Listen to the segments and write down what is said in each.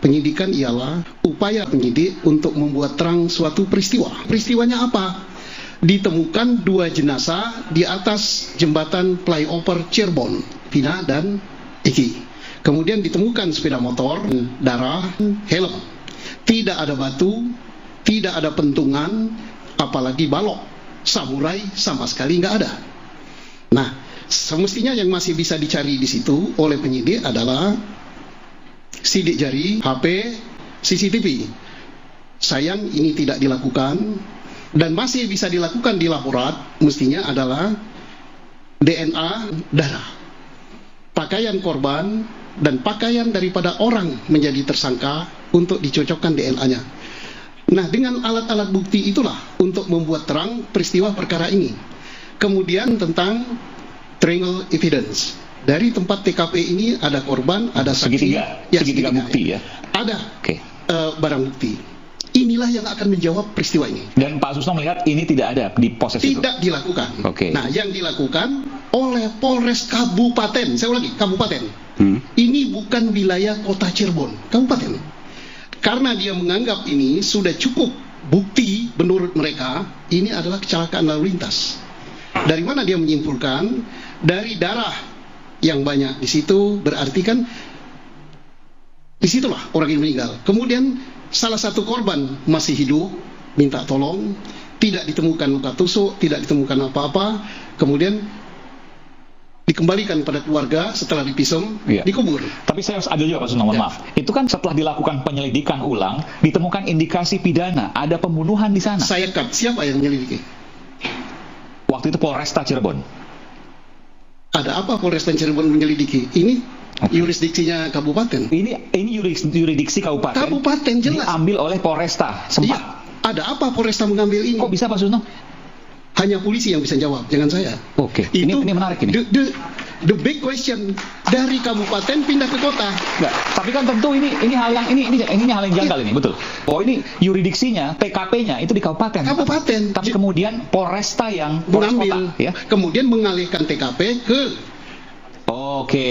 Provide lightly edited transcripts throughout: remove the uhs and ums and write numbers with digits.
penyidikan ialah upaya penyidik untuk membuat terang suatu peristiwa. Peristiwanya apa? Ditemukan 2 jenazah di atas jembatan flyover Cirebon, Vina dan Eki. Kemudian ditemukan sepeda motor, darah, helm. Tidak ada batu, tidak ada pentungan, apalagi balok. Samurai sama sekali nggak ada. Nah, semestinya yang masih bisa dicari di situ oleh penyidik adalah sidik jari, HP, CCTV. Sayang ini tidak dilakukan dan masih bisa dilakukan di laborat. Mestinya adalah DNA darah, pakaian korban dan pakaian daripada orang menjadi tersangka untuk dicocokkan DNA-nya. Nah, dengan alat-alat bukti itulah untuk membuat terang peristiwa perkara ini. Kemudian tentang triangle evidence. Dari tempat TKP ini ada korban, ada saksi, segitiga bukti ya. Ada barang bukti. Inilah yang akan menjawab peristiwa ini. Dan Pak Susno melihat ini tidak ada di proses itu. Tidak dilakukan. Oke. Nah, yang dilakukan oleh Polres Kabupaten. Saya ulangi, Kabupaten. Ini bukan wilayah Kota Cirebon, Kabupaten. Karena dia menganggap ini sudah cukup bukti menurut mereka, ini adalah kecelakaan lalu lintas. Dari mana dia menyimpulkan? Dari darah yang banyak di situ, berarti kan disitulah orang ini meninggal. Kemudian salah satu korban masih hidup, minta tolong, tidak ditemukan luka tusuk, tidak ditemukan apa-apa, kemudian dikembalikan pada keluarga setelah dipisum, dikubur. Tapi saya harus adil juga Pak Susno, mohon maaf. Itu kan setelah dilakukan penyelidikan ulang, ditemukan indikasi pidana, ada pembunuhan di sana. Saya cut, siapa yang menyelidiki? Waktu itu Polresta Cirebon. Ada apa Polresta Cirebon menyelidiki? Ini yurisdiksinya kabupaten. Ini yurisdiksi kabupaten. Kabupaten jelas. Diambil oleh Polresta. Sempat. Iya. Ada apa Polresta mengambil ini? Kok bisa Pak Susno? Hanya polisi yang bisa jawab, jangan saya. Oke. Ini menarik ini. The big question, dari kabupaten pindah ke kota. Enggak, tapi kan tentu ini hal yang ini hal yang janggal ini, betul. Oh, ini yurisdiksinya, TKP-nya itu di kabupaten. Kabupaten. Tapi kemudian Polresta yang mengambil, kota, ya. Kemudian mengalihkan TKP ke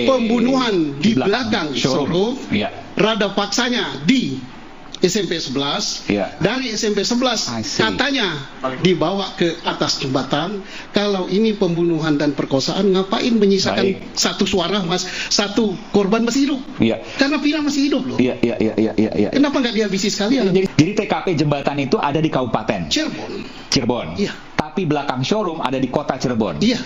pembunuhan di belakang showroom. Ya. Rada paksanya di SMP 11, dari SMP 11 katanya dibawa ke atas jembatan. Kalau ini pembunuhan dan perkosaan, ngapain menyisakan satu suara, satu korban masih hidup? Karena Vina masih hidup loh. Kenapa nggak dihabisi sekalian? Jadi TKP jembatan itu ada di Kabupaten Cirebon. Iya. Tapi belakang showroom ada di kota Cirebon. Iya.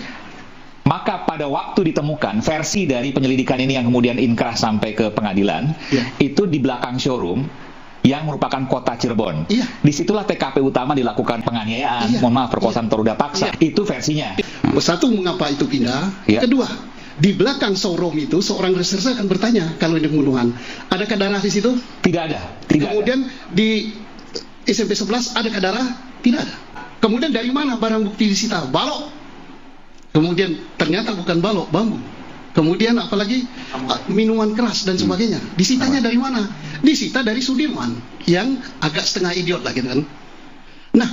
Maka pada waktu ditemukan versi dari penyelidikan ini yang kemudian inkrah sampai ke pengadilan, itu di belakang showroom yang merupakan kota Cirebon. Disitulah TKP utama dilakukan penganiayaan, mohon maaf, perkosaan atau ruda paksa. Itu versinya. Satu, mengapa itu pindah? Kedua, di belakang showroom itu seorang reserse akan bertanya kalau ini pembunuhan. Adakah darah di situ? Tidak ada. Kemudian di SMP 11 adakah darah? Tidak ada. Kemudian dari mana barang bukti disita? Balok. Kemudian ternyata bukan balok, bambu. Kemudian apalagi minuman keras dan sebagainya. Disitanya dari mana? Disita dari Sudirman yang agak setengah idiot lah gitu kan. Nah,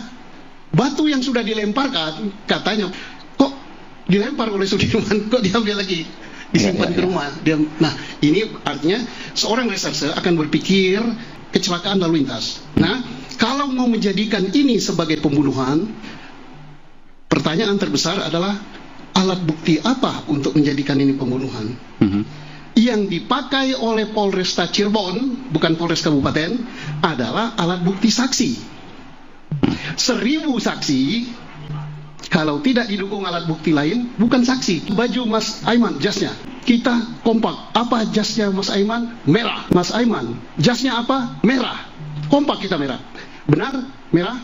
batu yang sudah dilemparkan katanya kok dilempar oleh Sudirman, kok diambil lagi disimpan ke rumah. Nah, ini artinya seorang reserse akan berpikir kecelakaan lalu lintas. Nah, kalau mau menjadikan ini sebagai pembunuhan, pertanyaan terbesar adalah alat bukti apa untuk menjadikan ini pembunuhan? Yang dipakai oleh Polresta Cirebon, bukan Polres Kabupaten, adalah alat bukti saksi. 1000 saksi, kalau tidak didukung alat bukti lain, bukan saksi. Baju Mas Aiman, jasnya, kita kompak. Apa jasnya Mas Aiman? Merah. Mas Aiman, jasnya apa? Merah. Kompak kita merah. Benar? Merah?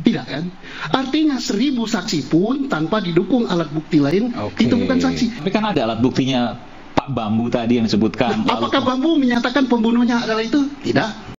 Tidak kan? Artinya 1000 saksi pun tanpa didukung alat bukti lain, itu bukan saksi. Tapi kan ada alat buktinya Pak Bambu tadi yang disebutkan. Apakah Bambu menyatakan pembunuhnya adalah itu? Tidak.